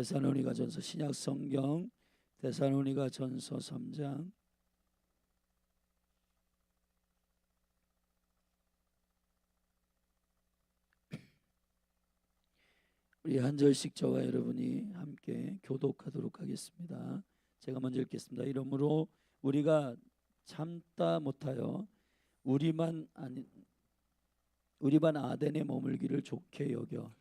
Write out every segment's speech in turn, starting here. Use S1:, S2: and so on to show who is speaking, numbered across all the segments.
S1: 데살로니가전서 신약 성경 데살로니가전서 3장 우리 한 절씩 저와 여러분이 함께 교독하도록 하겠습니다. 제가 먼저 읽겠습니다. 이러므로 우리가 참다 못하여 우리만 아덴에 머물기를 좋게 여겨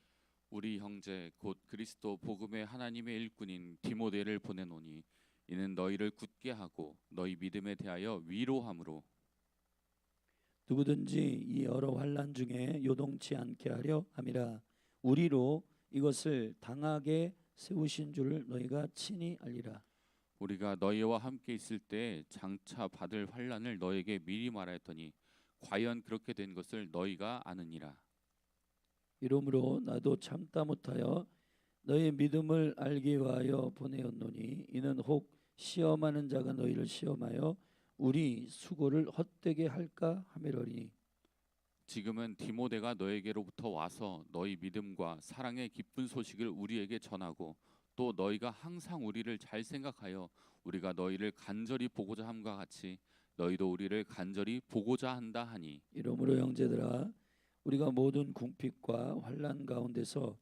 S2: 우리 형제 곧 그리스도 복음의 하나님의 일꾼인 디모데를 보내노니 이는 너희를 굳게 하고 너희 믿음에 대하여 위로함으로
S1: 누구든지 이 여러 환난 중에 요동치 않게 하려 함이라. 우리로 이것을 당하게 세우신 줄을 너희가 친히 알리라.
S2: 우리가 너희와 함께 있을 때 장차 받을 환난을 너에게 미리 말하였더니 과연 그렇게 된 것을 너희가 아느니라.
S1: 이러므로 나도 참다 못하여 너희 믿음을 알기 위하여 보내었노니 이는 혹 시험하는 자가 너희를 시험하여 우리 수고를 헛되게 할까 함이러니.
S2: 지금은 디모데가 너에게로부터 와서 너희 믿음과 사랑의 기쁜 소식을 우리에게 전하고 또 너희가 항상 우리를 잘 생각하여 우리가 너희를 간절히 보고자 함과 같이 너희도 우리를 간절히 보고자 한다 하니.
S1: 이러므로 형제들아 우리가 모든 궁핍과 환난 가운데서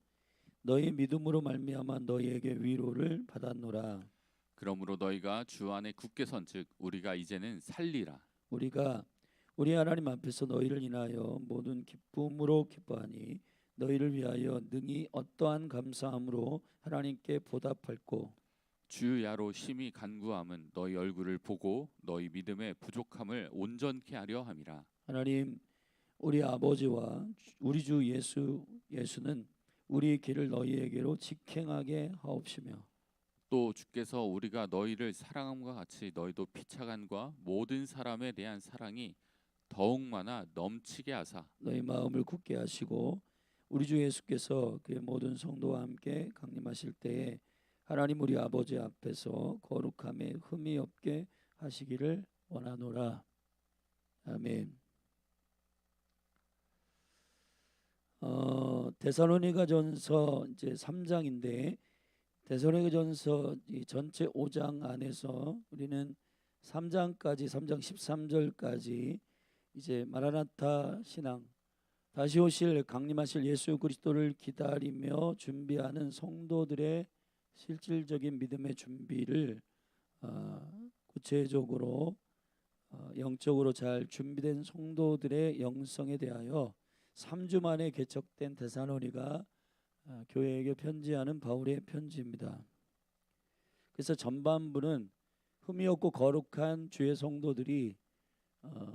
S1: 너희 믿음으로 말미암아 너희에게 위로를 받았노라.
S2: 그러므로 너희가 주 안에 굳게 선즉 우리가 이제는 살리라.
S1: 우리가 우리 하나님 앞에서 너희를 인하여 모든 기쁨으로 기뻐하니 너희를 위하여 능히 어떠한 감사함으로 하나님께 보답할꼬.
S2: 주야로 심히 간구함은 너희 얼굴을 보고 너희 믿음의 부족함을 온전케 하려 함이라.
S1: 하나님 우리 아버지와 우리 주 예수는 우리 길을 너희에게로 직행하게 하옵시며
S2: 또 주께서 우리가 너희를 사랑함과 같이 너희도 피차간과 모든 사람에 대한 사랑이 더욱 많아 넘치게 하사
S1: 너희 마음을 굳게 하시고 우리 주 예수께서 그의 모든 성도와 함께 강림하실 때에 하나님 우리 아버지 앞에서 거룩함에 흠이 없게 하시기를 원하노라. 아멘. 데살로니가전서 이제 3장인데 데살로니가전서 전체 5장 안에서 우리는 3장까지 3장 13절까지 이제 마라나타 신앙 다시 오실 강림하실 예수 그리스도를 기다리며 준비하는 성도들의 실질적인 믿음의 준비를 구체적으로 영적으로 잘 준비된 성도들의 영성에 대하여 3주 만에 개척된 데살로니가 교회에게 편지하는 바울의 편지입니다. 그래서 전반부는 흠이 없고 거룩한 주의 성도들이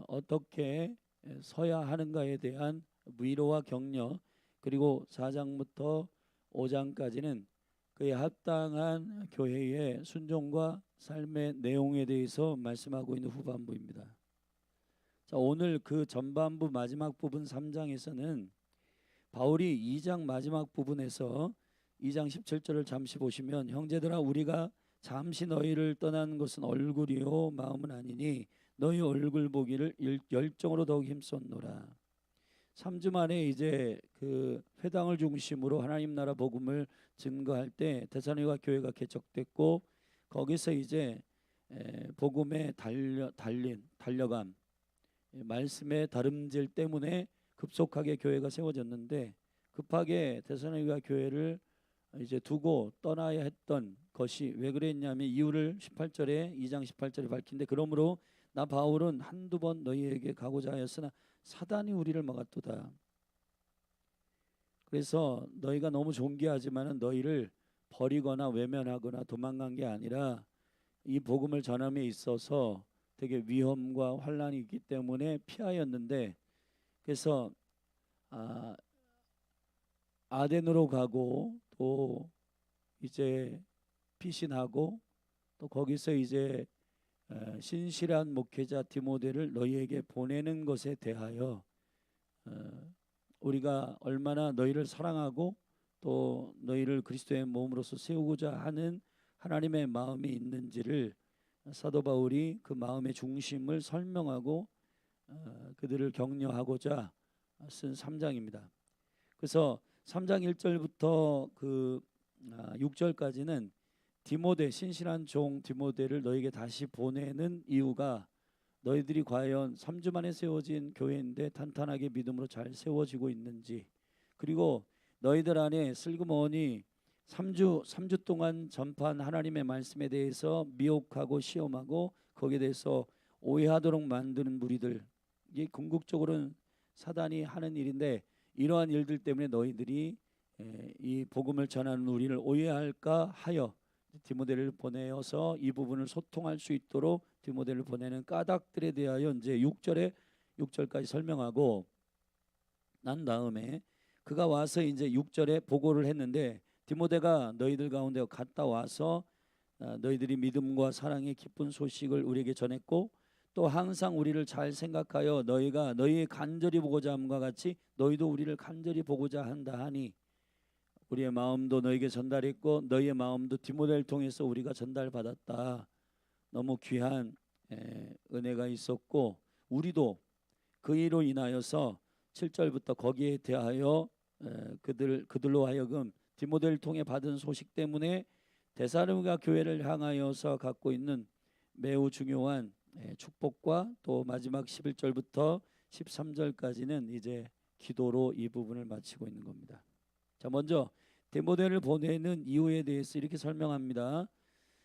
S1: 어떻게 서야 하는가에 대한 위로와 격려, 그리고 4장부터 5장까지는 그에 합당한 교회의 순종과 삶의 내용에 대해서 말씀하고 있는 후반부입니다. 자, 오늘 그 전반부 마지막 부분 3장에서는 바울이 2장 마지막 부분에서 2장 17절을 잠시 보시면 형제들아 우리가 잠시 너희를 떠나는 것은 얼굴이요 마음은 아니니 너희 얼굴 보기를 열정으로 더욱 힘썼노라. 3주 만에 이제 그 회당을 중심으로 하나님 나라 복음을 증거할 때 데살로니가 교회가 개척됐고 거기서 이제 복음의 달려감 말씀의 다름질 때문에 급속하게 교회가 세워졌는데 급하게 데살로니가 교회를 이제 두고 떠나야 했던 것이 왜 그랬냐면 이유를 18절에 2장 18절에 밝힌데 그러므로 나 바울은 한두 번 너희에게 가고자 하였으나 사단이 우리를 막았도다. 그래서 너희가 너무 존귀하지만 너희를 버리거나 외면하거나 도망간 게 아니라 이 복음을 전함에 있어서 되게 위험과 환란이 있기 때문에 피하였는데 그래서 아덴으로 가고 또 이제 피신하고 또 거기서 이제 신실한 목회자 디모데를 너희에게 보내는 것에 대하여 우리가 얼마나 너희를 사랑하고 또 너희를 그리스도의 몸으로서 세우고자 하는 하나님의 마음이 있는지를 사도 바울이 그 마음의 중심을 설명하고 그들을 격려하고자 쓴 3장입니다. 그래서 3장 1절부터 그 6절까지는 디모데, 신실한 종 디모데를 너에게 다시 보내는 이유가 너희들이 과연 3주 만에 세워진 교회인데 탄탄하게 믿음으로 잘 세워지고 있는지, 그리고 너희들 안에 슬그머니 3주 동안 전파한 하나님의 말씀에 대해서 미혹하고 시험하고 거기에 대해서 오해하도록 만드는 무리들, 이게 궁극적으로는 사단이 하는 일인데, 이러한 일들 때문에 너희들이 이 복음을 전하는 우리를 오해할까 하여 디모데를 보내어서 이 부분을 소통할 수 있도록 디모데를 보내는 까닭들에 대하여 이제 6절까지 설명하고 난 다음에 그가 와서 이제 6절에 보고를 했는데, 디모데가 너희들 가운데 갔다 와서 너희들이 믿음과 사랑의 기쁜 소식을 우리에게 전했고 또 항상 우리를 잘 생각하여 너희가 너희의 간절히 보고자 함과 같이 너희도 우리를 간절히 보고자 한다 하니, 우리의 마음도 너에게 전달했고 너희의 마음도 디모데를 통해서 우리가 전달받았다. 너무 귀한 은혜가 있었고 우리도 그 일로 인하여서 7절부터 거기에 대하여 그들로 하여금 디모데를 통해 받은 소식 때문에 데살로니가 교회를 향하여서 갖고 있는 매우 중요한 축복과 또 마지막 11절부터 13절까지는 이제 기도로 이 부분을 마치고 있는 겁니다. 자, 먼저 디모데를 보내는 이유에 대해서 이렇게 설명합니다.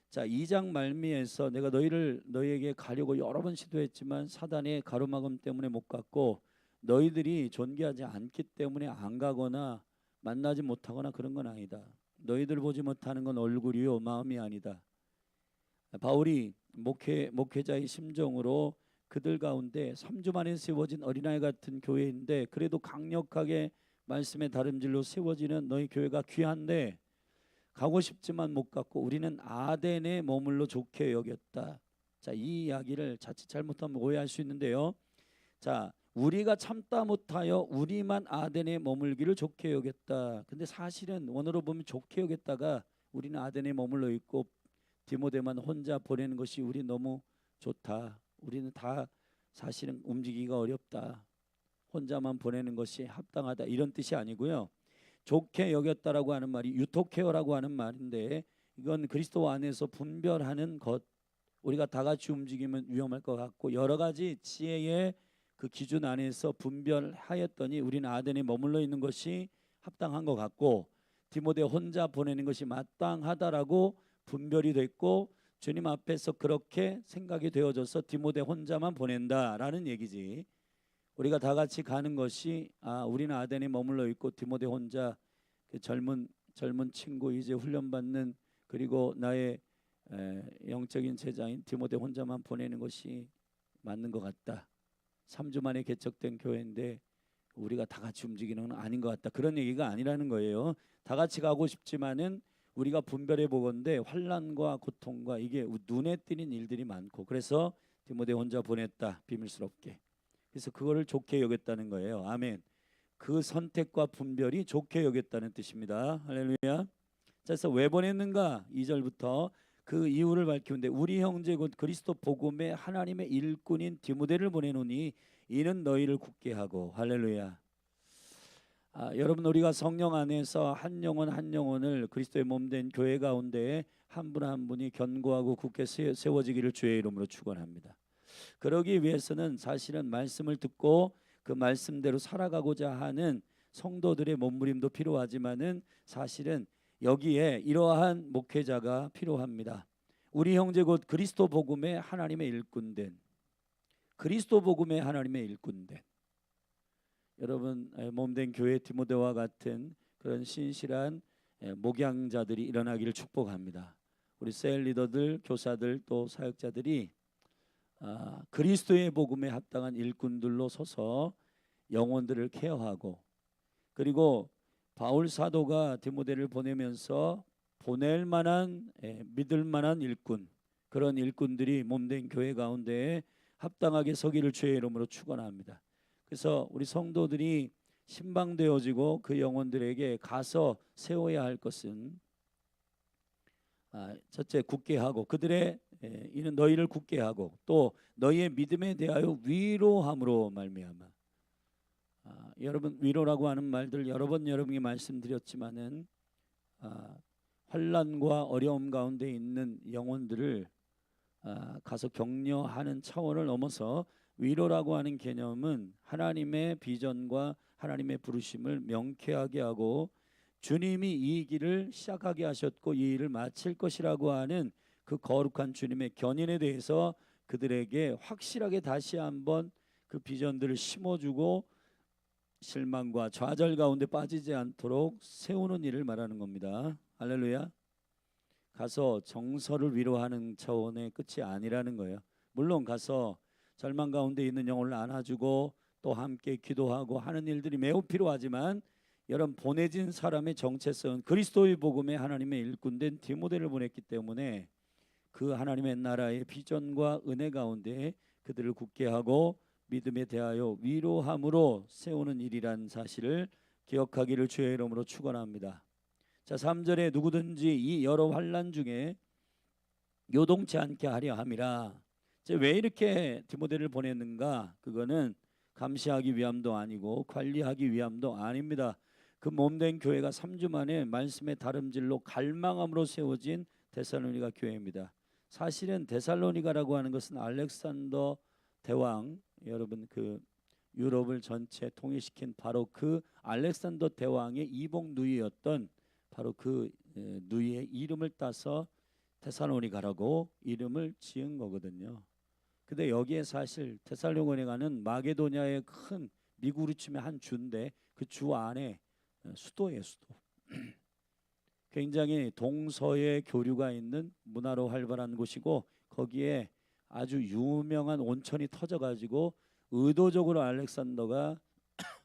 S1: 자, 2장 말미에서 내가 너희에게 가려고 여러 번 시도했지만 사단의 가로막음 때문에 못 갔고 너희들이 존귀하지 않기 때문에 안 가거나 만나지 못하거나 그런 건 아니다. 너희들 보지 못하는 건 얼굴이요 마음이 아니다. 바울이 목회자의 심정으로 그들 가운데 3주 만에 세워진 어린아이 같은 교회인데 그래도 강력하게 말씀의 다름질로 세워지는 너희 교회가 귀한데 가고 싶지만 못 갔고 우리는 아덴에 머물러 좋게 여겼다. 자, 이 이야기를 자칫 잘못하면 오해할 수 있는데요. 자, 우리가 참다 못하여 우리만 아덴에 머물기를 좋게 여겼다. 근데 사실은 원어로 보면 좋게 여겼다가 우리는 아덴에 머물러 있고 디모데만 혼자 보내는 것이 우리 너무 좋다. 우리는 다 사실은 움직이기가 어렵다. 혼자만 보내는 것이 합당하다. 이런 뜻이 아니고요. 좋게 여겼다라고 하는 말이 유토케어라고 하는 말인데 이건 그리스도 안에서 분별하는 것. 우리가 다 같이 움직이면 위험할 것 같고 여러 가지 지혜의 그 기준 안에서 분별하였더니 우리는 아덴에 머물러 있는 것이 합당한 것 같고 디모데 혼자 보내는 것이 마땅하다라고 분별이 됐고 주님 앞에서 그렇게 생각이 되어져서 디모데 혼자만 보낸다라는 얘기지. 우리가 다 같이 가는 것이 우리는 아덴에 머물러 있고 디모데 혼자 그 젊은 친구 이제 훈련받는 그리고 나의 영적인 제자인 디모데 혼자만 보내는 것이 맞는 것 같다. 3주 만에 개척된 교회인데 우리가 다 같이 움직이는 건 아닌 것 같다. 그런 얘기가 아니라는 거예요. 다 같이 가고 싶지만은 우리가 분별해 보건대 환난과 고통과 이게 눈에 띄는 일들이 많고 그래서 디모데 혼자 보냈다. 비밀스럽게. 그래서 그거를 좋게 여겼다는 거예요. 아멘. 그 선택과 분별이 좋게 여겼다는 뜻입니다. 할렐루야. 자, 그래서 왜 보냈는가? 2절부터 그 이유를 밝히는데 우리 형제 곧 그리스도 복음의 하나님의 일꾼인 디모데를 보내노니 이는 너희를 굳게 하고. 할렐루야. 여러분 우리가 성령 안에서 한 영혼을 그리스도의 몸된 교회 가운데 한 분 한 분이 견고하고 굳게 세워지기를 주의 이름으로 축원합니다. 그러기 위해서는 사실은 말씀을 듣고 그 말씀대로 살아가고자 하는 성도들의 몸부림도 필요하지만은 사실은 여기에 이러한 목회자가 필요합니다. 우리 형제 곧 그리스도 복음의 하나님의 일꾼된 그리스도 복음의 하나님의 일꾼된 여러분 몸된 교회 디모데와 같은 그런 신실한 목양자들이 일어나기를 축복합니다. 우리 셀 리더들, 교사들 또 사역자들이 그리스도의 복음에 합당한 일꾼들로 서서 영혼들을 케어하고 그리고 바울 사도가 디모데를 보내면서 보낼 만한 믿을 만한 일꾼 그런 일꾼들이 몸된 교회 가운데 합당하게 서기를 주의 이름으로 축원합니다. 그래서 우리 성도들이 신방되어지고 그 영혼들에게 가서 세워야 할 것은 첫째 굳게 하고 그들의 이는 너희를 굳게 하고 또 너희의 믿음에 대하여 위로함으로 말미암아. 여러분 위로라고 하는 말들 여러 번 여러분이 말씀드렸지만은 환난과 어려움 가운데 있는 영혼들을 가서 격려하는 차원을 넘어서 위로라고 하는 개념은 하나님의 비전과 하나님의 부르심을 명쾌하게 하고 주님이 이 길을 시작하게 하셨고 이 일을 마칠 것이라고 하는 그 거룩한 주님의 견인에 대해서 그들에게 확실하게 다시 한번 그 비전들을 심어주고 실망과 좌절 가운데 빠지지 않도록 세우는 일을 말하는 겁니다. 할렐루야. 가서 정서를 위로하는 차원의 끝이 아니라는 거예요. 물론 가서 절망 가운데 있는 영혼을 안아주고 또 함께 기도하고 하는 일들이 매우 필요하지만 여러분, 보내진 사람의 정체성은 그리스도의 복음에 하나님의 일꾼된 디모데를 보냈기 때문에 그 하나님의 나라의 비전과 은혜 가운데 그들을 굳게 하고 믿음에 대하여 위로함으로 세우는 일이란 사실을 기억하기를 주의 이름으로 축원합니다. 자, 3절에 누구든지 이 여러 환난 중에 요동치 않게 하려 함이라. 왜 이렇게 디모데를 보냈는가? 그거는 감시하기 위함도 아니고 관리하기 위함도 아닙니다. 그 몸된 교회가 3주 만에 말씀의 다름질로 갈망함으로 세워진 데살로니가 교회입니다. 사실은 데살로니가라고 하는 것은 알렉산더 대왕, 여러분 그 유럽을 전체 통일시킨 바로 그 알렉산더 대왕의 이복 누이였던 바로 그 누이의 이름을 따서 데살로니가라고 이름을 지은 거거든요. 근데 여기에 사실 데살로니가는 마게도냐의 큰 미국으로 치면 한 주인데 그 주 안에 수도예요, 수도. 굉장히 동서의 교류가 있는 문화로 활발한 곳이고 거기에 아주 유명한 온천이 터져가지고 의도적으로 알렉산더가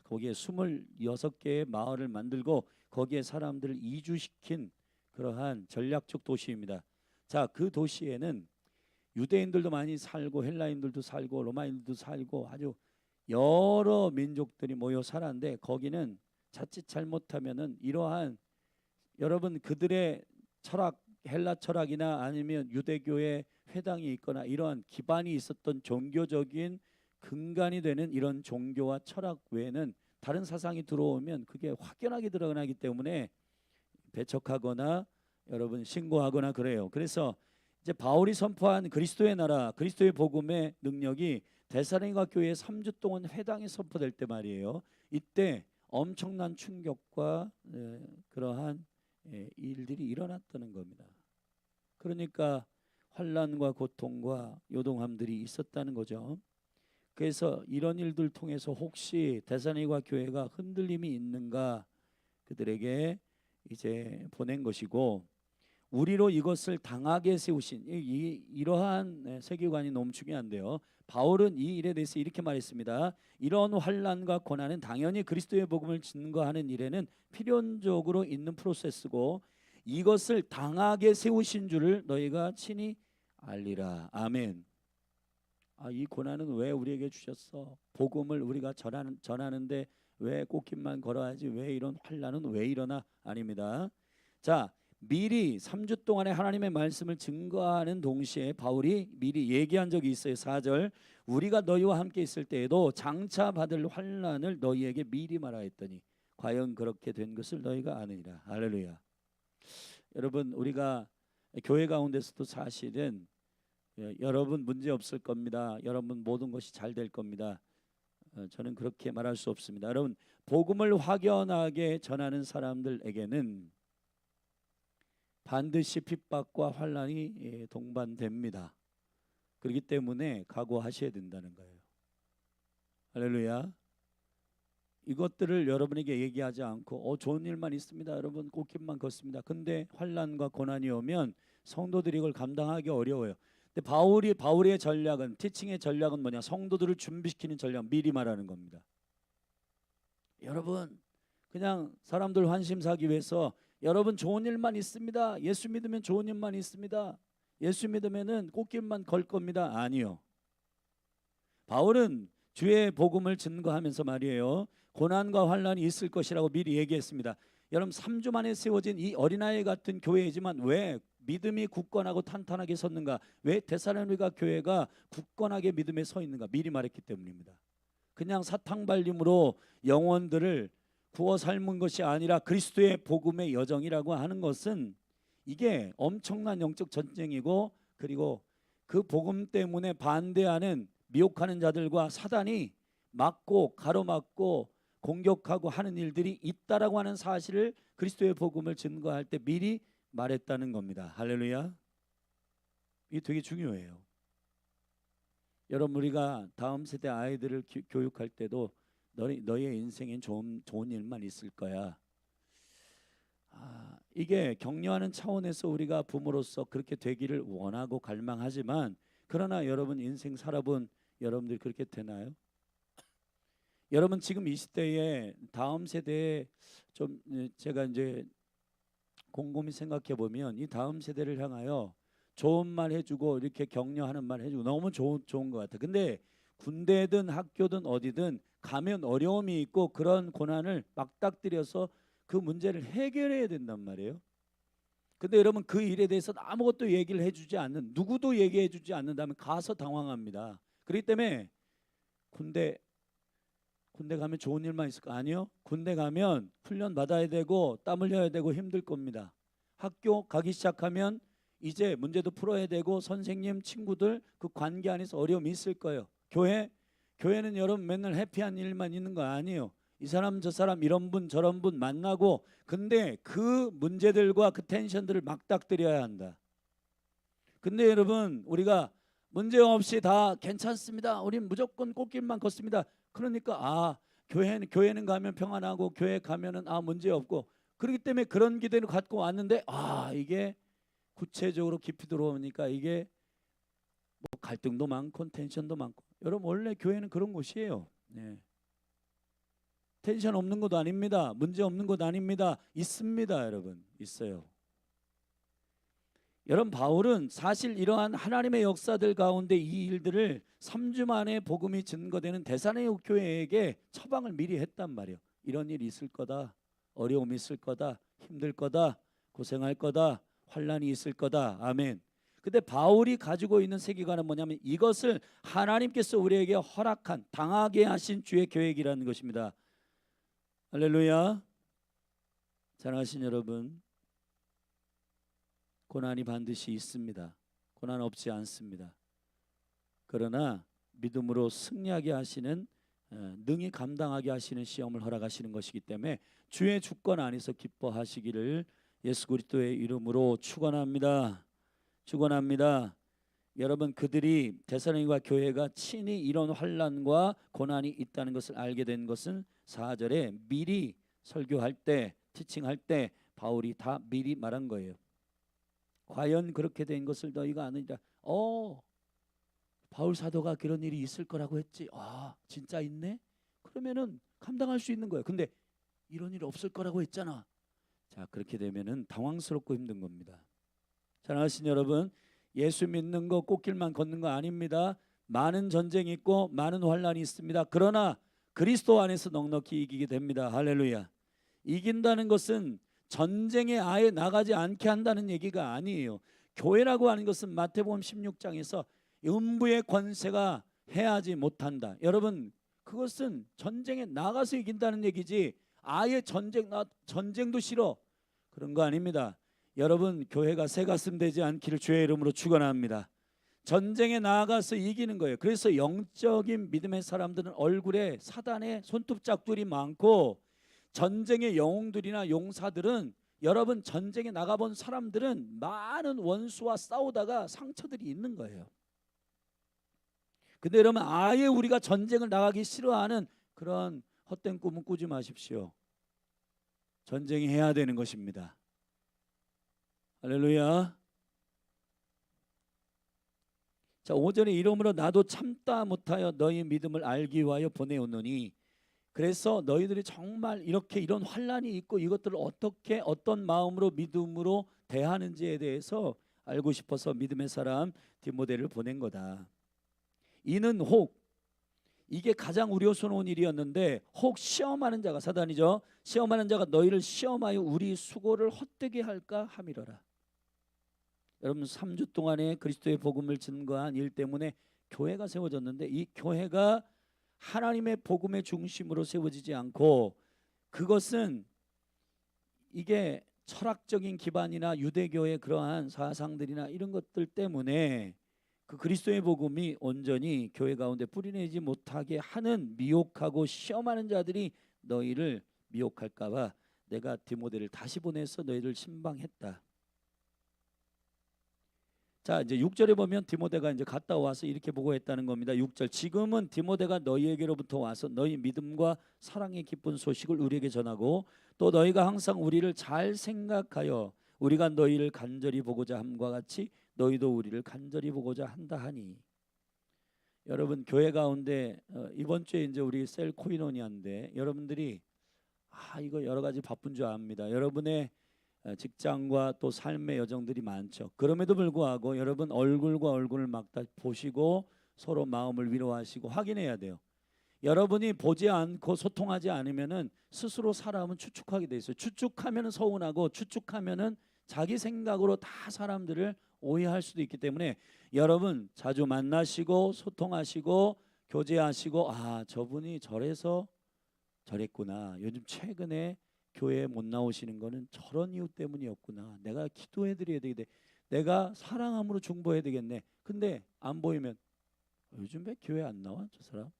S1: 거기에 26개의 마을을 만들고 거기에 사람들을 이주시킨 그러한 전략적 도시입니다. 자, 그 도시에는 유대인들도 많이 살고 헬라인들도 살고 로마인들도 살고 아주 여러 민족들이 모여 살았는데 거기는 자칫 잘못하면은 이러한 여러분 그들의 철학, 헬라 철학이나 아니면 유대교의 회당이 있거나 이러한 기반이 있었던 종교적인 근간이 되는 이런 종교와 철학 외에는 다른 사상이 들어오면 그게 확연하게 드러나기 때문에 배척하거나 여러분 신고하거나 그래요. 그래서 이제 바울이 선포한 그리스도의 나라, 그리스도의 복음의 능력이 데살로니가 교회에 3주 동안 회당에 선포될 때 말이에요. 이때 엄청난 충격과 그러한 일들이 일어났다는 겁니다. 그러니까 환난과 고통과 요동함들이 있었다는 거죠. 그래서 이런 일들 통해서 혹시 데살로니가 교회가 흔들림이 있는가 그들에게 이제 보낸 것이고 우리로 이것을 당하게 세우신 이러한 세계관이 너무 중요한데요. 바울은 이 일에 대해서 이렇게 말했습니다. 이런 환난과 고난은 당연히 그리스도의 복음을 증거하는 일에는 필연적으로 있는 프로세스고 이것을 당하게 세우신 줄을 너희가 친히 알리라. 아멘. 이 고난은 왜 우리에게 주셨어? 복음을 우리가 전하는데 왜 꽃길만 걸어야지? 왜 이런 환난은 왜 일어나? 아닙니다. 자, 미리 3주 동안에 하나님의 말씀을 증거하는 동시에 바울이 미리 얘기한 적이 있어요. 4절 우리가 너희와 함께 있을 때에도 장차 받을 환난을 너희에게 미리 말하였더니 과연 그렇게 된 것을 너희가 아느니라. 할렐루야. 여러분 우리가 교회 가운데서도 사실은 여러분 문제 없을 겁니다. 여러분 모든 것이 잘 될 겁니다. 저는 그렇게 말할 수 없습니다. 여러분 복음을 확연하게 전하는 사람들에게는 반드시 핍박과 환난이 동반됩니다. 그렇기 때문에 각오하셔야 된다는 거예요. 할렐루야. 이것들을 여러분에게 얘기하지 않고 좋은 일만 있습니다. 여러분 꽃길만 걷습니다. 근데 환난과 고난이 오면 성도들이 이걸 감당하기 어려워요. 근데 바울의 전략은 티칭의 전략은 뭐냐? 성도들을 준비시키는 전략 미리 말하는 겁니다. 여러분 그냥 사람들 환심 사기 위해서 여러분 좋은 일만 있습니다. 예수 믿으면 좋은 일만 있습니다. 예수 믿으면은 꽃길만 걸 겁니다. 아니요. 바울은 주의 복음을 증거하면서 말이에요. 고난과 환난이 있을 것이라고 미리 얘기했습니다. 여러분 3주 만에 세워진 이 어린아이 같은 교회이지만 왜 믿음이 굳건하고 탄탄하게 섰는가? 왜 데살로니가 교회가 굳건하게 믿음에 서 있는가? 미리 말했기 때문입니다. 그냥 사탕발림으로 영혼들을 구워 삶은 것이 아니라 그리스도의 복음의 여정이라고 하는 것은 이게 엄청난 영적 전쟁이고, 그리고 그 복음 때문에 반대하는 미혹하는 자들과 사단이 막고 가로막고 공격하고 하는 일들이 있다라고 하는 사실을 그리스도의 복음을 증거할 때 미리 말했다는 겁니다. 할렐루야. 이게 되게 중요해요. 여러분, 우리가 다음 세대 아이들을 교육할 때도 너의 인생엔 좋은 일만 있을 거야. 이게 격려하는 차원에서 우리가 부모로서 그렇게 되기를 원하고 갈망하지만, 그러나 여러분 인생 살아본 여러분들이 그렇게 되나요? 여러분 지금 이 시대에 다음 세대에 좀 제가 이제 곰곰이 생각해 보면 이 다음 세대를 향하여 좋은 말 해주고 이렇게 격려하는 말 해주고 너무 좋은 것 같아. 근데 군대든 학교든 어디든 가면 어려움이 있고 그런 고난을 막닥뜨려서 그 문제를 해결해야 된단 말이에요. 근데 여러분 그 일에 대해서 아무것도 얘기를 해주지 않는, 누구도 얘기해주지 않는다면 가서 당황합니다. 그렇기 때문에 군대 가면 좋은 일만 있을까? 아니요. 군대 가면 훈련 받아야 되고 땀 흘려야 되고 힘들 겁니다. 학교 가기 시작하면 이제 문제도 풀어야 되고 선생님, 친구들 그 관계 안에서 어려움이 있을 거예요. 교회는 여러분 맨날 해피한 일만 있는 거 아니에요. 이 사람 저 사람 이런 분 저런 분 만나고, 근데 그 문제들과 그 텐션들을 막닥뜨려야 한다. 근데 여러분 우리가 문제 없이 다 괜찮습니다. 우린 무조건 꽃길만 걷습니다. 그러니까 교회는 가면 평안하고 교회 가면은 문제 없고, 그렇기 때문에 그런 기대를 갖고 왔는데 이게 구체적으로 깊이 들어오니까 이게 뭐 갈등도 많고 텐션도 많고. 여러분 원래 교회는 그런 곳이에요. 네. 텐션 없는 것도 아닙니다. 문제 없는 것도 아닙니다. 있습니다. 여러분 있어요. 여러분 바울은 사실 이러한 하나님의 역사들 가운데 이 일들을 3주 만에 복음이 증거되는 데살로니가 교회에게 처방을 미리 했단 말이에요. 이런 일이 있을 거다. 어려움이 있을 거다. 힘들 거다. 고생할 거다. 환난이 있을 거다. 아멘. 근데 바울이 가지고 있는 세계관은 뭐냐면 이것을 하나님께서 우리에게 허락한, 당하게 하신 주의 계획이라는 것입니다. 할렐루야. 사랑하신 여러분, 고난이 반드시 있습니다. 고난 없지 않습니다. 그러나 믿음으로 승리하게 하시는, 능히 감당하게 하시는 시험을 허락하시는 것이기 때문에 주의 주권 안에서 기뻐하시기를 예수 그리스도의 이름으로 축원합니다. 축원합니다. 여러분 그들이 데살로니가 교회가 친히 이런 환난과 고난이 있다는 것을 알게 된 것은 4절에 미리 설교할 때, 티칭할 때 바울이 다 미리 말한 거예요. 과연 그렇게 된 것을 너희가 아느니라. 바울 사도가 그런 일이 있을 거라고 했지. 진짜 있네? 그러면은 감당할 수 있는 거예요. 근데 이런 일 없을 거라고 했잖아. 자, 그렇게 되면은 당황스럽고 힘든 겁니다. 사랑하신 여러분, 예수 믿는 거 꽃길만 걷는 거 아닙니다. 많은 전쟁이 있고 많은 환난이 있습니다. 그러나 그리스도 안에서 넉넉히 이기게 됩니다. 할렐루야. 이긴다는 것은 전쟁에 아예 나가지 않게 한다는 얘기가 아니에요. 교회라고 하는 것은 마태복음 16장에서 음부의 권세가 해하지 못한다. 여러분 그것은 전쟁에 나가서 이긴다는 얘기지 아예 전쟁도 싫어 그런 거 아닙니다. 여러분 교회가 새가슴 되지 않기를 주의 이름으로 축원합니다. 전쟁에 나아가서 이기는 거예요. 그래서 영적인 믿음의 사람들은 얼굴에 사단의 손톱짝들이 많고, 전쟁의 영웅들이나 용사들은, 여러분 전쟁에 나가본 사람들은 많은 원수와 싸우다가 상처들이 있는 거예요. 근데 여러분 아예 우리가 전쟁을 나가기 싫어하는 그런 헛된 꿈은 꾸지 마십시오. 전쟁이 해야 되는 것입니다. 할렐루야. 자, 5절에 이러므로 나도 참다 못하여 너희 믿음을 알기 위하여 보내오노니, 그래서 너희들이 정말 이렇게 이런 환난이 있고 이것들을 어떻게 어떤 마음으로 믿음으로 대하는지에 대해서 알고 싶어서 믿음의 사람 디모데를 보낸 거다. 이는 혹, 이게 가장 우려스러운 일이었는데, 혹 시험하는 자가, 사단이죠, 시험하는 자가 너희를 시험하여 우리 수고를 헛되게 할까 함이로라. 여러분 3주 동안에 그리스도의 복음을 증거한 일 때문에 교회가 세워졌는데, 이 교회가 하나님의 복음의 중심으로 세워지지 않고, 그것은 이게 철학적인 기반이나 유대교의 그러한 사상들이나 이런 것들 때문에 그 그리스도의 복음이 온전히 교회 가운데 뿌리내지 못하게 하는 미혹하고 시험하는 자들이 너희를 미혹할까 봐 내가 디모데를 다시 보내서 너희를 신방했다. 자, 이제 6절에 보면 디모데가 이제 갔다 와서 이렇게 보고했다는 겁니다. 6절, 지금은 디모데가 너희에게로부터 와서 너희 믿음과 사랑의 기쁜 소식을 우리에게 전하고 또 너희가 항상 우리를 잘 생각하여 우리가 너희를 간절히 보고자 함과 같이 너희도 우리를 간절히 보고자 한다 하니. 여러분, 교회 가운데 이번 주에 이제 우리 셀 코이노니아인데 여러분들이 이거 여러 가지 바쁜 줄 압니다. 여러분의 직장과 또 삶의 여정들이 많죠. 그럼에도 불구하고 여러분 얼굴과 얼굴을 막 다 보시고 서로 마음을 위로하시고 확인해야 돼요. 여러분이 보지 않고 소통하지 않으면은 스스로 사람은 추측하게 돼 있어요. 추측하면은 서운하고 추측하면은 자기 생각으로 다 사람들을 오해할 수도 있기 때문에 여러분 자주 만나시고 소통하시고 교제하시고 저분이 저래서 저랬구나. 요즘 최근에 교회에 못 나오시는 거는 저런 이유 때문이었구나. 내가 기도해 드려야 되겠네. 내가 사랑함으로 중보해야 되겠네. 근데 안 보이면 요즘 왜 교회 안 나와 저 사람?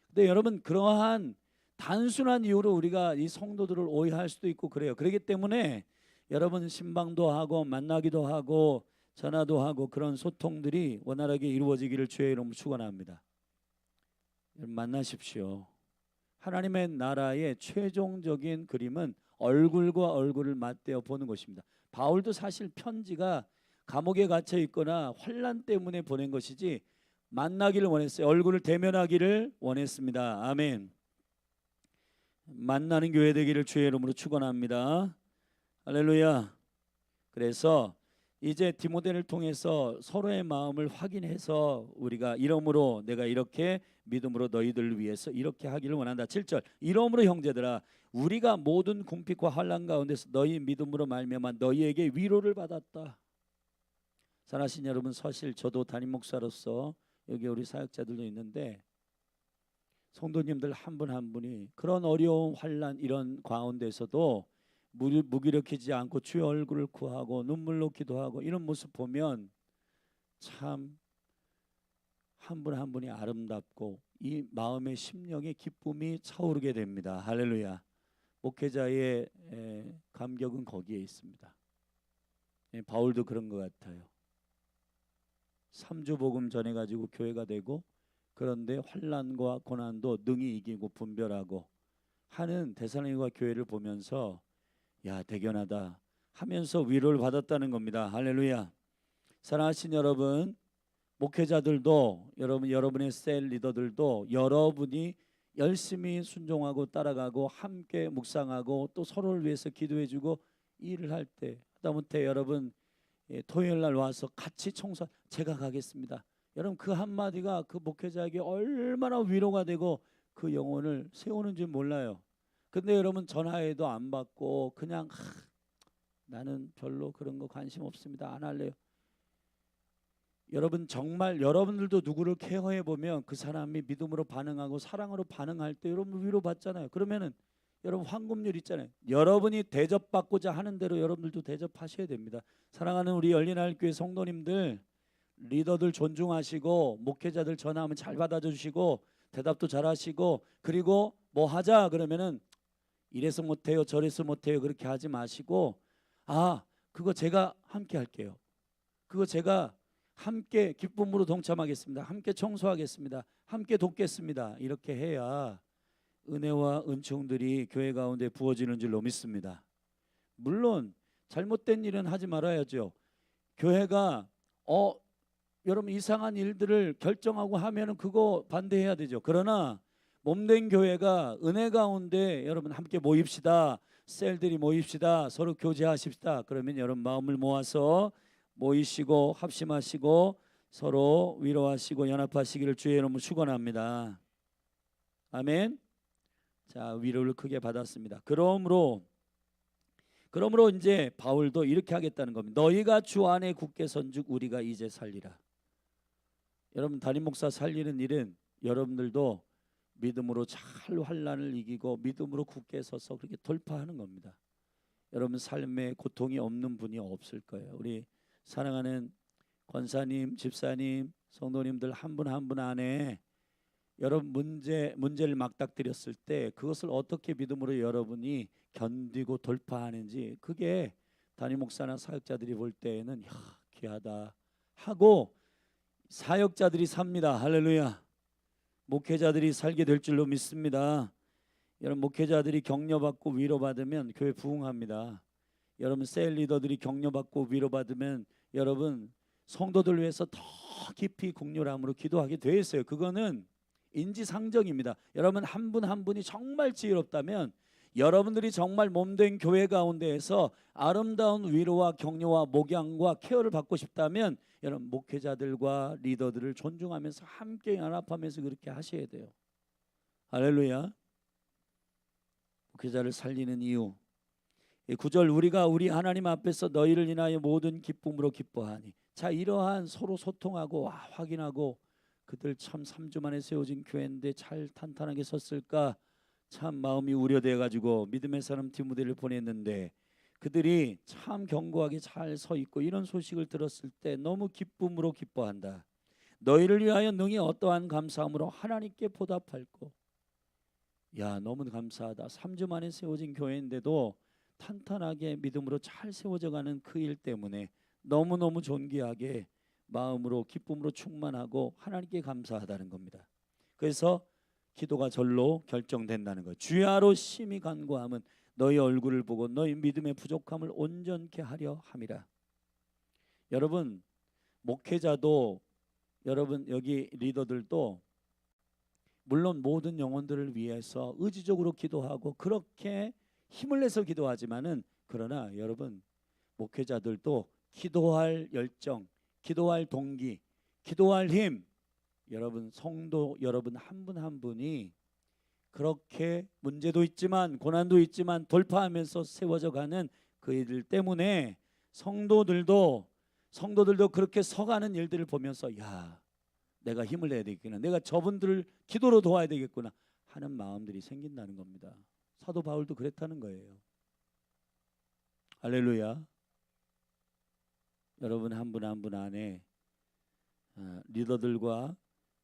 S1: 근데 여러분 그러한 단순한 이유로 우리가 이 성도들을 오해할 수도 있고 그래요. 그렇기 때문에 여러분 신방도 하고 만나기도 하고 전화도 하고 그런 소통들이 원활하게 이루어지기를 주의 이름으로 축원합니다. 여러분 만나십시오. 하나님의 나라의 최종적인 그림은 얼굴과 얼굴을 맞대어 보는 것입니다. 바울도 사실 편지가 감옥에 갇혀 있거나 환난 때문에 보낸 것이지 만나기를 원했어요. 얼굴을 대면하기를 원했습니다. 아멘. 만나는 교회 되기를 주의 이름으로 축원합니다. 할렐루야. 그래서 이제 디모데를 통해서 서로의 마음을 확인해서 우리가 이러므로 내가 이렇게 믿음으로 너희들을 위해서 이렇게 하기를 원한다. 7절, 이러므로 형제들아 우리가 모든 궁핍과 환난 가운데서 너희 믿음으로 말미암아 너희에게 위로를 받았다. 사랑하신 여러분, 사실 저도 담임 목사로서 여기 우리 사역자들도 있는데 성도님들 한 분 한 분이 그런 어려운 환난 이런 가운데서도 무기력해지지 않고 주의 얼굴을 구하고 눈물로 기도하고 이런 모습 보면 참 한 분 한 분이 아름답고 이 마음의 심령의 기쁨이 차오르게 됩니다. 할렐루야. 목회자의 감격은 거기에 있습니다. 바울도 그런 것 같아요. 3주 복음 전해가지고 교회가 되고 그런데 환난과 고난도 능히 이기고 분별하고 하는 데살로니가 교회를 보면서 야 대견하다 하면서 위로를 받았다는 겁니다. 할렐루야. 사랑하신 여러분, 목회자들도 여러분의 셀 리더들도 여러분이 열심히 순종하고 따라가고 함께 묵상하고 또 서로를 위해서 기도해주고 일을 할 때 하다못해 여러분 토요일 날 와서 같이 청소 제가 가겠습니다. 여러분 그 한마디가 그 목회자에게 얼마나 위로가 되고 그 영혼을 세우는지 몰라요. 근데 여러분 전화해도 안 받고 그냥 나는 별로 그런 거 관심 없습니다. 안 할래요. 여러분 정말 여러분들도 누구를 케어해 보면 그 사람이 믿음으로 반응하고 사랑으로 반응할 때 여러분 위로받잖아요. 그러면은 여러분 황금률 있잖아요. 여러분이 대접받고자 하는 대로 여러분들도 대접하셔야 됩니다. 사랑하는 우리 열린하늘교회 성도님들, 리더들 존중하시고 목회자들 전화하면 잘 받아주시고 대답도 잘하시고 그리고 뭐 하자 그러면은 이래서 못해요 저래서 못해요 그렇게 하지 마시고 그거 제가 함께 할게요. 그거 제가 함께 기쁨으로 동참하겠습니다. 함께 청소하겠습니다. 함께 돕겠습니다. 이렇게 해야 은혜와 은총들이 교회 가운데 부어지는 줄로 믿습니다. 물론 잘못된 일은 하지 말아야죠. 교회가 여러분 이상한 일들을 결정하고 하면은 그거 반대해야 되죠. 그러나 몸된 교회가 은혜 가운데 여러분 함께 모입시다. 셀들이 모입시다. 서로 교제하십시다. 그러면 여러분 마음을 모아서 모이시고 합심하시고 서로 위로하시고 연합하시기를 주의 이름으로 축원합니다. 아멘. 자, 위로를 크게 받았습니다. 그러므로 이제 바울도 이렇게 하겠다는 겁니다. 너희가 주 안에 굳게 선즉 우리가 이제 살리라. 여러분 담임 목사 살리는 일은 여러분들도 믿음으로 잘 환난을 이기고 믿음으로 굳게 서서 그렇게 돌파하는 겁니다. 여러분 삶에 고통이 없는 분이 없을 거예요. 우리 사랑하는 권사님, 집사님, 성도님들 한 분 한 분 안에 여러분 문제를 막닥뜨렸을 때 그것을 어떻게 믿음으로 여러분이 견디고 돌파하는지, 그게 담임 목사나 사역자들이 볼 때에는 야, 귀하다 하고 사역자들이 삽니다. 할렐루야. 목회자들이 살게 될 줄로 믿습니다. 여러분 목회자들이 격려받고 위로받으면 교회 부흥합니다. 여러분 셀 리더들이 격려받고 위로받으면 여러분 성도들 위해서 더 깊이 국률함으로 기도하게 돼 있어요. 그거는 인지상정입니다. 여러분 한 분 한 분이 정말 지혜롭다면 여러분들이 정말 몸된 교회 가운데에서 아름다운 위로와 격려와 목양과 케어를 받고 싶다면 여러분 목회자들과 리더들을 존중하면서 함께 연합하면서 그렇게 하셔야 돼요. 할렐루야. 목회자를 살리는 이유 9절 우리가 우리 하나님 앞에서 너희를 인하여 모든 기쁨으로 기뻐하니. 자, 이러한 서로 소통하고 확인하고 그들 참 3주 만에 세워진 교회인데 잘 탄탄하게 섰을까 참 마음이 우려돼 가지고 믿음의 사람 디모데를 보냈는데 그들이 참 견고하게 잘 서 있고 이런 소식을 들었을 때 너무 기쁨으로 기뻐한다. 너희를 위하여 능히 어떠한 감사함으로 하나님께 보답할고. 야, 너무 감사하다. 3주 만에 세워진 교회인데도 탄탄하게 믿음으로 잘 세워져가는 그 일 때문에 너무너무 존귀하게 마음으로 기쁨으로 충만하고 하나님께 감사하다는 겁니다. 그래서 기도가 절로 결정된다는 거예요. 주야로 심히 간구함은 너희 얼굴을 보고 너희 믿음의 부족함을 온전케 하려 함이라. 여러분 목회자도 여러분 여기 리더들도 물론 모든 영혼들을 위해서 의지적으로 기도하고 그렇게 힘을 내서 기도하지만은 그러나 여러분 목회자들도 기도할 열정, 기도할 동기, 기도할 힘, 여러분 성도 여러분 한 분 한 분이 그렇게 문제도 있지만 고난도 있지만 돌파하면서 세워져 가는 그 일들 때문에 성도들도 그렇게 서가는 일들을 보면서 야, 내가 힘을 내야 되겠구나, 내가 저분들을 기도로 도와야 되겠구나 하는 마음들이 생긴다는 겁니다. 사도 바울도 그랬다는 거예요. 할렐루야. 여러분 한 분 한 분 안에 리더들과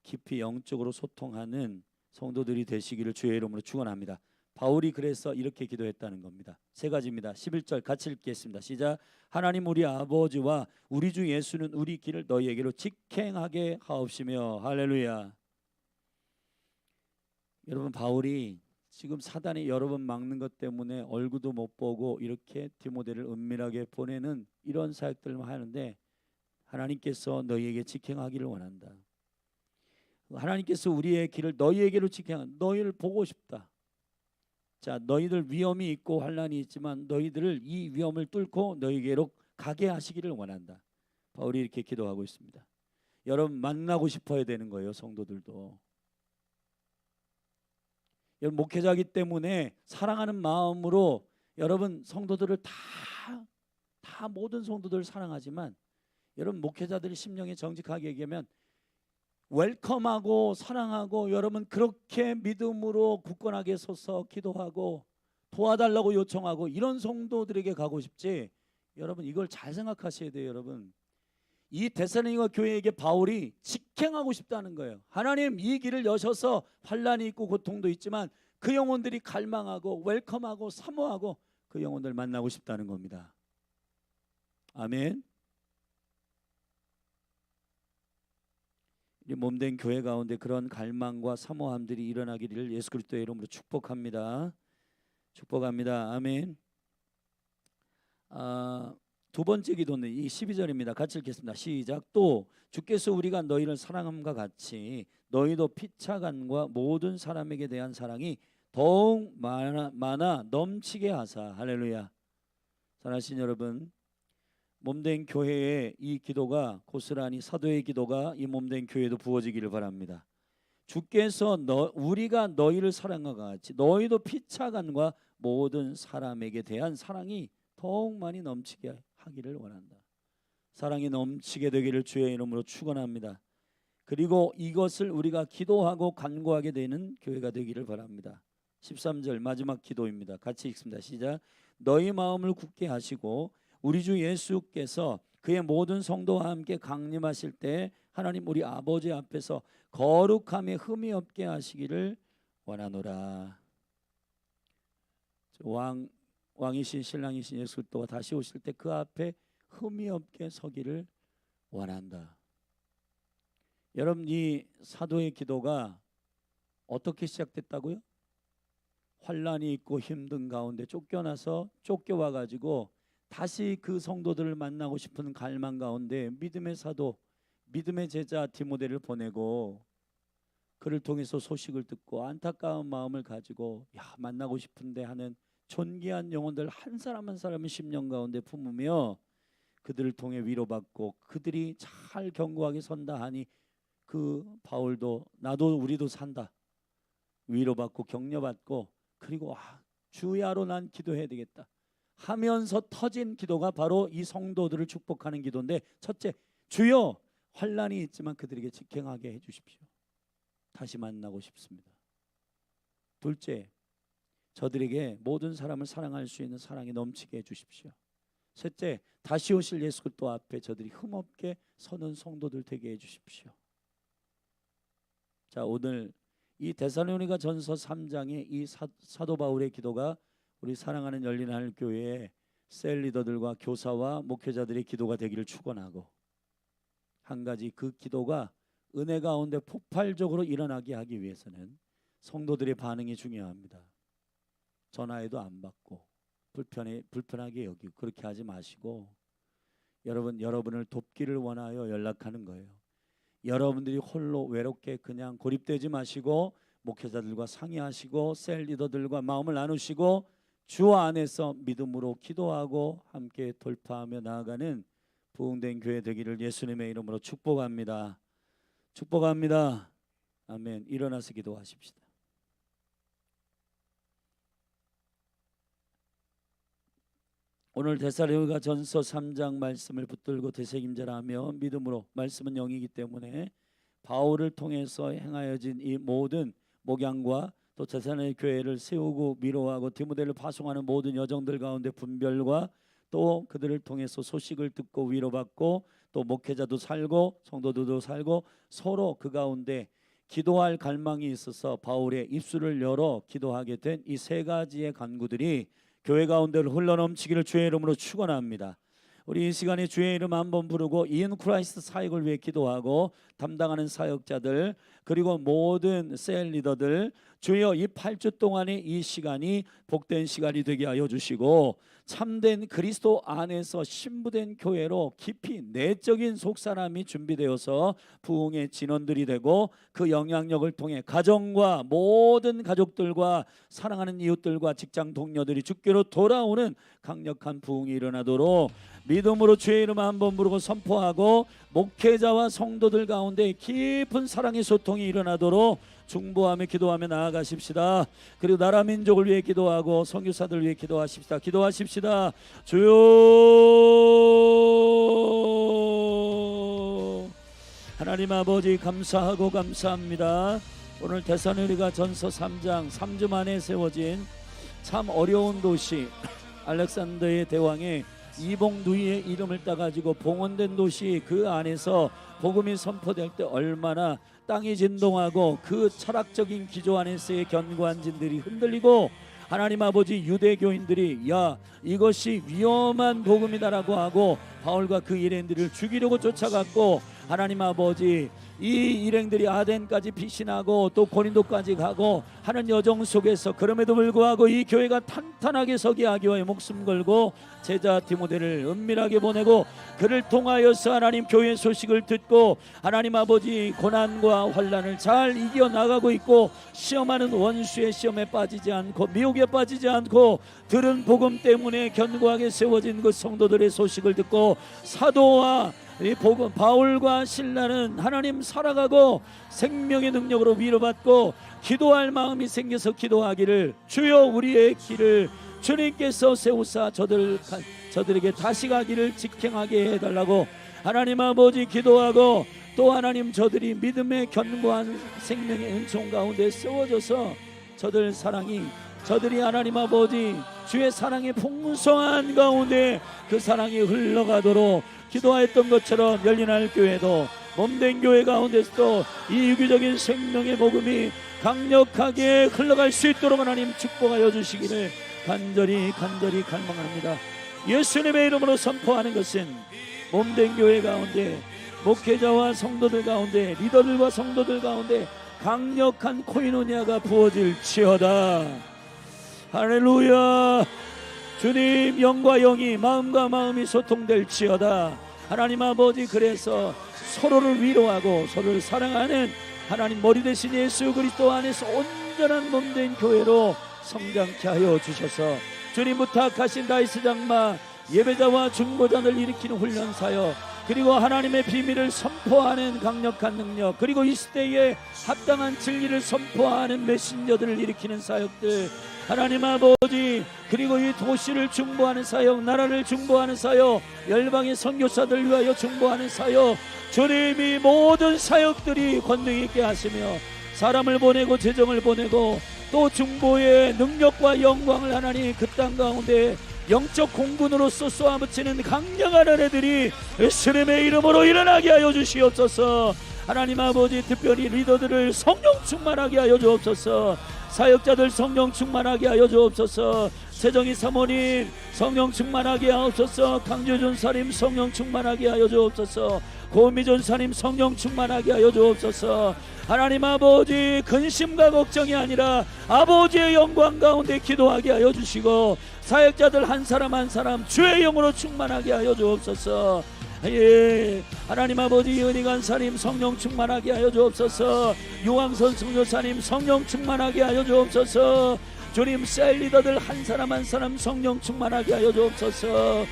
S1: 깊이 영적으로 소통하는 성도들이 되시기를 주의 이름으로 축원합니다. 바울이 그래서 이렇게 기도했다는 겁니다. 세 가지입니다. 11절 같이 읽겠습니다. 시작. 하나님 우리 아버지와 우리 주 예수는 우리 길을 너희에게로 직행하게 하옵시며. 할렐루야. 여러분 바울이 지금 사단이 여러 번 막는 것 때문에 얼굴도 못 보고 이렇게 디모데를 은밀하게 보내는 이런 사역들을 하는데 하나님께서 너희에게 직행하기를 원한다. 하나님께서 우리의 길을 너희에게로 직행한, 너희를 보고 싶다. 자, 너희들 위험이 있고 환난이 있지만 너희들을 이 위험을 뚫고 너희에게로 가게 하시기를 원한다. 바울이 이렇게 기도하고 있습니다. 여러분 만나고 싶어야 되는 거예요. 성도들도. 여러분 목회자이기 때문에 사랑하는 마음으로 여러분 성도들을 다 모든 성도들을 사랑하지만 여러분 목회자들이 심령에 정직하게 얘기하면 웰컴하고 사랑하고 여러분 그렇게 믿음으로 굳건하게 서서 기도하고 도와달라고 요청하고 이런 성도들에게 가고 싶지. 여러분 이걸 잘 생각하셔야 돼요. 여러분 이 데살로니가 교회에게 바울이 직행하고 싶다는 거예요. 하나님 이 길을 여셔서 환난이 있고 고통도 있지만 그 영혼들이 갈망하고 웰컴하고 사모하고 그 영혼들 만나고 싶다는 겁니다. 아멘. 우리 몸된 교회 가운데 그런 갈망과 사모함들이 일어나기를 예수 그리스도의 이름으로 축복합니다. 축복합니다. 아멘. 두 번째 기도는 이 12절입니다. 같이 읽겠습니다. 시작. 또 주께서 우리가 너희를 사랑함과 같이 너희도 피차간과 모든 사람에게 대한 사랑이 더욱 많아 넘치게 하사. 할렐루야. 사랑하신 여러분, 몸된 교회의 이 기도가 고스란히 사도의 기도가 이 몸된 교회에도 부어지기를 바랍니다. 주께서 우리가 너희를 사랑함과 같이 너희도 피차간과 모든 사람에게 대한 사랑이 더욱 많이 넘치게 하기를 원한다. 사랑이 넘치게 되기를 주의 이름으로 축원합니다. 그리고 이것을 우리가 기도하고 간구하게 되는 교회가 되기를 바랍니다. 13절 마지막 기도입니다. 같이 읽습니다. 시작. 너희 마음을 굳게 하시고 우리 주 예수께서 그의 모든 성도와 함께 강림하실 때 하나님 우리 아버지 앞에서 거룩함에 흠이 없게 하시기를 원하노라. 왕이신 신랑이신 예수 그리스도가 다시 오실 때 그 앞에 흠이 없게 서기를 원한다. 여러분, 이 사도의 기도가 어떻게 시작됐다고요? 환난이 있고 힘든 가운데 쫓겨와 가지고 다시 그 성도들을 만나고 싶은 갈망 가운데 믿음의 사도, 믿음의 제자 디모데를 보내고 그를 통해서 소식을 듣고 안타까운 마음을 가지고 만나고 싶은데 하는 존귀한 영혼들 한 사람 한 사람을 10년 가운데 품으며 그들을 통해 위로받고 그들이 잘 견고하게 선다 하니 그 바울도 나도 우리도 산다 위로받고 격려받고 그리고 주야로 난 기도해야 되겠다 하면서 터진 기도가 바로 이 성도들을 축복하는 기도인데, 첫째, 주여 환난이 있지만 그들에게 직행하게 해주십시오. 다시 만나고 싶습니다. 둘째, 저들에게 모든 사람을 사랑할 수 있는 사랑이 넘치게 해주십시오. 셋째, 다시 오실 예수 그리스도 앞에 저들이 흠없게 서는 성도들 되게 해주십시오. 자, 오늘 이 데살로니가 전서 3장의 이 사도 바울의 기도가 우리 사랑하는 열린 하늘 교회의 셀 리더들과 교사와 목회자들의 기도가 되기를 축원하고, 한 가지 그 기도가 은혜 가운데 폭발적으로 일어나게 하기 위해서는 성도들의 반응이 중요합니다. 전화해도 안 받고 불편하게 여기고 그렇게 하지 마시고 여러분을 돕기를 원하여 연락하는 거예요. 여러분들이 홀로 외롭게 그냥 고립되지 마시고 목회자들과 상의하시고 셀 리더들과 마음을 나누시고 주 안에서 믿음으로 기도하고 함께 돌파하며 나아가는 부흥된 교회 되기를 예수님의 이름으로 축복합니다. 축복합니다. 아멘. 일어나서 기도하십시다. 오늘 데살로니가 전서 3장 말씀을 붙들고 되새김질하며 믿음으로, 말씀은 영이기 때문에 바울을 통해서 행하여진 이 모든 목양과 또 데살로니가 교회를 세우고 위로하고 디모데를 파송하는 모든 여정들 가운데 분별과 또 그들을 통해서 소식을 듣고 위로받고 또 목회자도 살고 성도들도 살고 서로 그 가운데 기도할 갈망이 있어서 바울의 입술을 열어 기도하게 된 이 세 가지의 간구들이 교회 가운데를 흘러넘치기를 주의 이름으로 축원합니다. 우리 이 시간에 주의 이름 한번 부르고 인 크라이스트 사역을 위해 기도하고 담당하는 사역자들 그리고 모든 셀 리더들, 주여 이 8주 동안의 이 시간이 복된 시간이 되게 하여 주시고 참된 그리스도 안에서 신부된 교회로 깊이 내적인 속사람이 준비되어서 부흥의 진원들이 되고 그 영향력을 통해 가정과 모든 가족들과 사랑하는 이웃들과 직장 동료들이 주께로 돌아오는 강력한 부흥이 일어나도록 믿음으로 주의 이름 한번 부르고 선포하고 목회자와 성도들 가운데 깊은 사랑의 소통이 일어나도록 중보하며 기도하며 나아가십시다. 그리고 나라 민족을 위해 기도하고 선교사들을 위해 기도하십시다. 기도하십시다. 주여, 하나님 아버지 감사하고 감사합니다. 오늘 데살로니가 전서 3장 3주 만에 세워진 참 어려운 도시 알렉산더의 대왕의 이복 누이의 이름을 따가지고 봉헌된 도시, 그 안에서 복음이 선포될 때 얼마나 땅이 진동하고 그 철학적인 기조 안에서의 견고한 진들이 흔들리고 하나님 아버지 유대교인들이 야 이것이 위험한 복음이다라고 하고 바울과 그 일행들을 죽이려고 쫓아갔고 하나님 아버지 이 일행들이 아덴까지 피신하고 또 고린도까지 가고 하는 여정 속에서 그럼에도 불구하고 이 교회가 탄탄하게 서게 하기 위해 목숨 걸고 제자 디모데를 은밀하게 보내고 그를 통하여서 하나님 교회 소식을 듣고 하나님 아버지 고난과 환난을 잘 이겨나가고 있고 시험하는 원수의 시험에 빠지지 않고 미혹에 빠지지 않고 들은 복음 때문에 견고하게 세워진 그 성도들의 소식을 듣고 사도와 이 복음 바울과 신라는 하나님 살아가고 생명의 능력으로 위로받고 기도할 마음이 생겨서 기도하기를 주여 우리의 길을 주님께서 세우사 저들에게 다시 가기를 직행하게 해달라고 하나님 아버지 기도하고 또 하나님 저들이 믿음의 견고한 생명의 은총 가운데 세워져서 저들 사랑이, 저들이 하나님 아버지 주의 사랑의 풍성한 가운데 그 사랑이 흘러가도록 기도하였던 것처럼 열린하늘 교회도 몸된 교회 가운데서도 이 유기적인 생명의 복음이 강력하게 흘러갈 수 있도록 하나님 축복하여 주시기를 간절히 갈망합니다. 예수님의 이름으로 선포하는 것은 몸된 교회 가운데 목회자와 성도들 가운데 리더들과 성도들 가운데 강력한 코이노니아가 부어질지어다. 할렐루야. 주님, 영과 영이 마음과 마음이 소통될지어다. 하나님 아버지, 그래서 서로를 위로하고 서로를 사랑하는 하나님 머리 대신 예수 그리스도 안에서 온전한 몸된 교회로 성장케 하여 주셔서 주님 부탁하신 다이스 장마 예배자와 중보자를 일으키는 훈련 사역, 그리고 하나님의 비밀을 선포하는 강력한 능력, 그리고 이 시대에 합당한 진리를 선포하는 메신저들을 일으키는 사역들, 하나님 아버지, 그리고 이 도시를 중보하는 사역, 나라를 중보하는 사역, 열방의 선교사들 위하여 중보하는 사역, 주님이 모든 사역들이 권능 있게 하시며 사람을 보내고 재정을 보내고 또 중보의 능력과 영광을 하나님 그 땅 가운데 영적 공군으로서 쏘아붙이는 강력한 은혜들이 예수님의 이름으로 일어나게 하여 주시옵소서. 하나님 아버지, 특별히 리더들을 성령 충만하게 하여 주옵소서. 사역자들 성령 충만하게 하여 주옵소서. 세정희 사모님 성령 충만하게 하옵소서. 강조준 사님 성령 충만하게 하여 주옵소서. 고미전 사님 성령 충만하게 하여 주옵소서. 하나님 아버지, 근심과 걱정이 아니라 아버지의 영광 가운데 기도하게 하여 주시고 사역자들 한 사람 한 사람 주의 영으로 충만하게 하여 주옵소서. 예, 하나님 아버지, 은희관 사님 성령 충만하게 하여 주옵소서. 유황선 선교사님 성령 충만하게 하여 주옵소서. 주님, 셀 리더들 한 사람 한 사람 성령 충만하게 하여 주옵소서.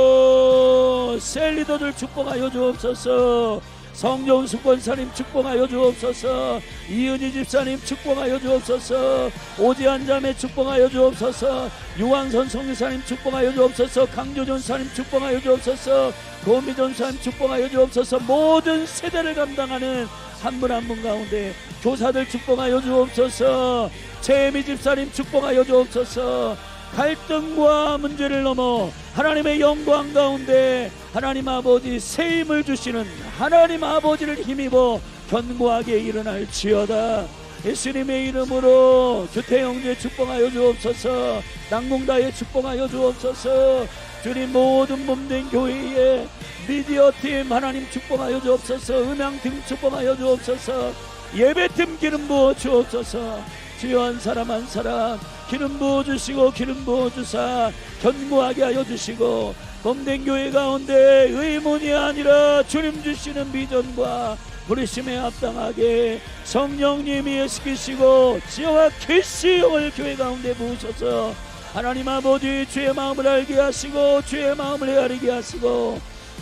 S1: 주여, 셀 리더들 축복하여 주옵소서. 성종 수권사님 축복하여 주옵소서. 이은희 집사님 축복하여 주옵소서. 오지한 자매 축복하여 주옵소서. 유황선 성교사님 축복하여 주옵소서. 강조전사님 축복하여 주옵소서. 고미전사님 축복하여 주옵소서. 모든 세대를 감당하는 한 분 한 분 가운데 교사들 축복하여 주옵소서. 최미 집사님 축복하여 주옵소서. 갈등과 문제를 넘어 하나님의 영광 가운데 하나님 아버지 새 힘을 주시는 하나님 아버지를 힘입어 견고하게 일어날지어다. 예수님의 이름으로 주태영제 축복하여 주옵소서. 남궁다에 축복하여 주옵소서. 주님, 모든 몸된 교회에 미디어팀 하나님 축복하여 주옵소서. 음향팀 축복하여 주옵소서. 예배팀 기름 부어 주옵소서. 주여, 한 사람 한 사람 기름 부어 주시고 기름 부어 주사 견고하게 하여 주시고 몸된 교회 가운데 의문이 아니라 주님 주시는 비전과 부르심에 합당하게 성령님이 예시키시고 지혜와 계시형을 교회 가운데 부으셔서 하나님 아버지 주의 마음을 알게 하시고 주의 마음을 헤아리게 하시고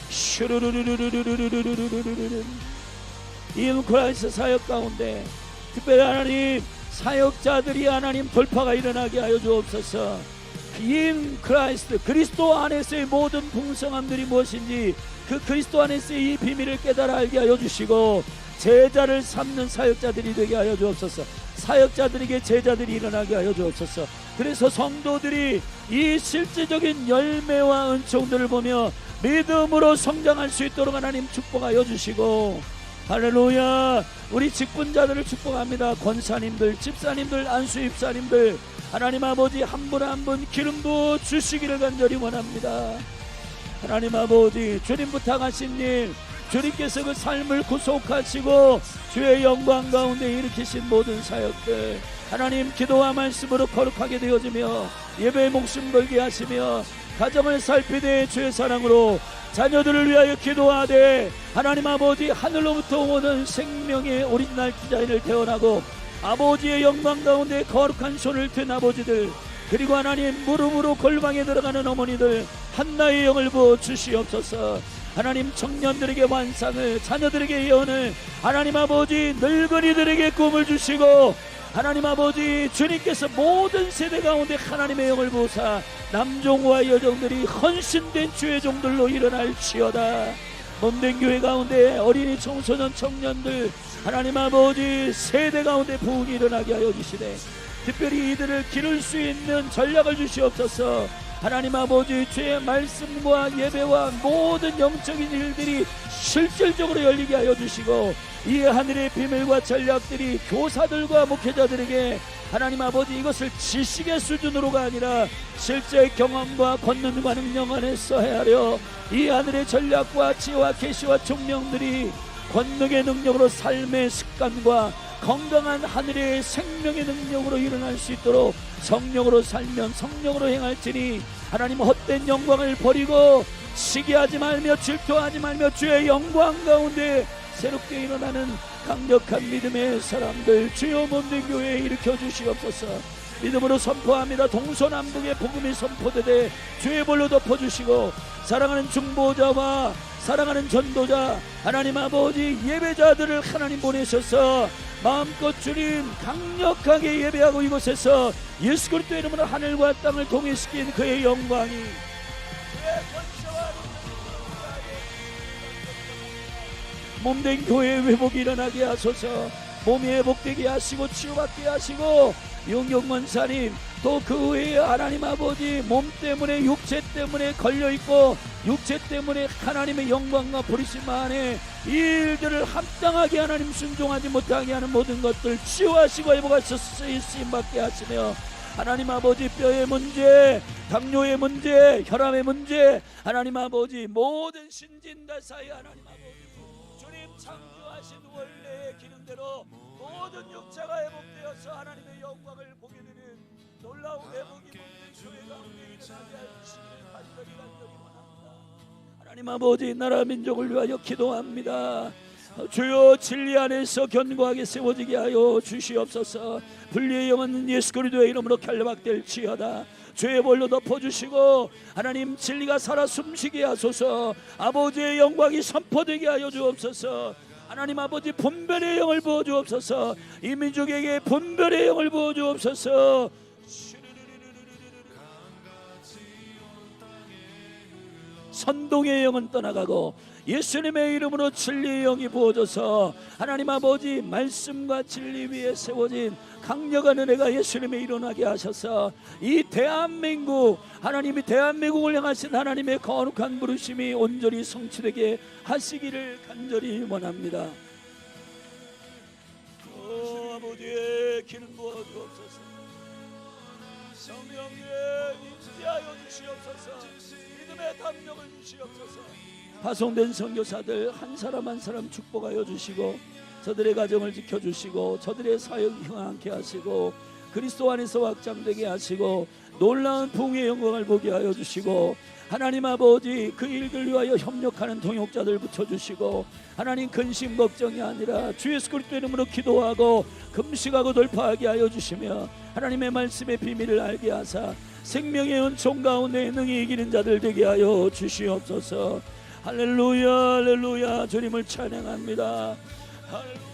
S1: 슈르르르르르르르르르르르 인크라이스 사역 가운데 특별히 하나님 사역자들이 하나님 돌파가 일어나게 하여 주옵소서. 인 크라이스트, 그리스도 안에서의 모든 풍성함들이 무엇인지 그 그리스도 안에서의 이 비밀을 깨달아 알게 하여 주시고 제자를 삼는 사역자들이 되게 하여 주옵소서. 사역자들에게 제자들이 일어나게 하여 주옵소서. 그래서 성도들이 이 실제적인 열매와 은총들을 보며 믿음으로 성장할 수 있도록 하나님 축복하여 주시고 할렐루야. 우리 직분자들을 축복합니다. 권사님들, 집사님들, 안수입사님들 하나님 아버지 한 분 한 분 기름 부어 주시기를 간절히 원합니다. 하나님 아버지, 주님 부탁하신 일, 주님께서 그 삶을 구속하시고 주의 영광 가운데 일으키신 모든 사역들 하나님 기도와 말씀으로 거룩하게 되어지며 예배에 목숨 걸게 하시며 가정을 살피되 주의 사랑으로 자녀들을 위하여 기도하되 하나님 아버지 하늘로부터 오는 생명의 오리지널 디자인을 태어나고 아버지의 영광 가운데 거룩한 손을 든 아버지들 그리고 하나님 무릎으로 골방에 들어가는 어머니들 한나의 영을 부어 주시옵소서. 하나님 청년들에게 환상을 자녀들에게 예언을 하나님 아버지 늙은이들에게 꿈을 주시고 하나님 아버지 주님께서 모든 세대 가운데 하나님의 영을 부으사 남종과 여종들이 헌신된 주의 종들로 일어날지어다. 몸된 교회 가운데 어린이 청소년 청년들 하나님 아버지 세대 가운데 부흥이 일어나게 하여 주시되 특별히 이들을 기를 수 있는 전략을 주시옵소서. 하나님 아버지 주의 말씀과 예배와 모든 영적인 일들이 실질적으로 열리게 하여 주시고 이 하늘의 비밀과 전략들이 교사들과 목회자들에게 하나님 아버지 이것을 지식의 수준으로가 아니라 실제 경험과 권능과 능력 안에서 헤아려 이 하늘의 전략과 지혜와 계시와 총명들이 권능의 능력으로 삶의 습관과 건강한 하늘의 생명의 능력으로 일어날 수 있도록 성령으로 살면 성령으로 행할지니 하나님 헛된 영광을 버리고 시기하지 말며 질투하지 말며 주의 영광 가운데 새롭게 일어나는 강력한 믿음의 사람들 주여 몸된 교회에 일으켜 주시옵소서. 믿음으로 선포합니다. 동서남북의 복음이 선포되되 주의 볼로 덮어주시고 사랑하는 중보자와 사랑하는 전도자 하나님 아버지 예배자들을 하나님 보내셔서 마음껏 주님 강력하게 예배하고 이곳에서 예수 그리스도의 이름으로 하늘과 땅을 동일시킨 그의 영광이 몸된 교회의 회복이 일어나게 하소서. 몸이 회복되게 하시고 치유받게 하시고 용역원사님 또 그 외에 하나님 아버지 몸 때문에 육체 때문에 걸려있고 육체 때문에 하나님의 영광과 부르심 안에 이 일들을 합당하게 하나님 순종하지 못하게 하는 모든 것들 치유하시고 회복하셔서 쓰임받게 하시며 하나님 아버지 뼈의 문제 당뇨의 문제 혈압의 문제 하나님 아버지 모든 신진대사의 하나님 아버지 주님 창조하신 원래의 기능대로 모든 육체가 회복되어서 하나님의 영광을 보게 되는 놀라운 회복이 문제 교회가 일어나게 하시기를 간절히 원합니다. 하나님 아버지 나라 민족을 위하여 기도합니다. 주여 진리 안에서 견고하게 세워지게 하여 주시옵소서. 분리의 영은 예수 그리스도의 이름으로 결박될지어다. 죄의 볼로 덮어주시고 하나님 진리가 살아 숨쉬게 하소서. 아버지의 영광이 선포되게 하여 주옵소서. 하나님 아버지 분별의 영을 부어주옵소서. 이 민족에게 분별의 영을 부어주옵소서. 선동의 영은 떠나가고 예수님의 이름으로 진리의 영이 부어져서 하나님 아버지 말씀과 진리 위에 세워진 강력한 은혜가 예수님의 일어나게 하셔서 이 대한민국 하나님이 대한민국을 향하신 하나님의 거룩한 부르심이 온전히 성취되게 하시기를 간절히 원합니다. 아버지의 기름 부어주옵소서. 성령의 임재하여 주시옵소서. 믿음의 담력을 주시옵소서. 파송된 선교사들 한 사람 한 사람 축복하여 주시고 저들의 가정을 지켜주시고 저들의 사역 흥하게 하시고 그리스도 안에서 확장되게 하시고 놀라운 부흥의 영광을 보게 하여 주시고 하나님 아버지 그 일들 위하여 협력하는 동역자들 붙여주시고 하나님 근심 걱정이 아니라 주 예수 그리스도 이름으로 기도하고 금식하고 돌파하게 하여 주시며 하나님의 말씀의 비밀을 알게 하사 생명의 은총 가운데 능히 이기는 자들 되게 하여 주시옵소서. 할렐루야 할렐루야 주님을 찬양합니다. 할렐루야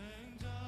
S3: 생전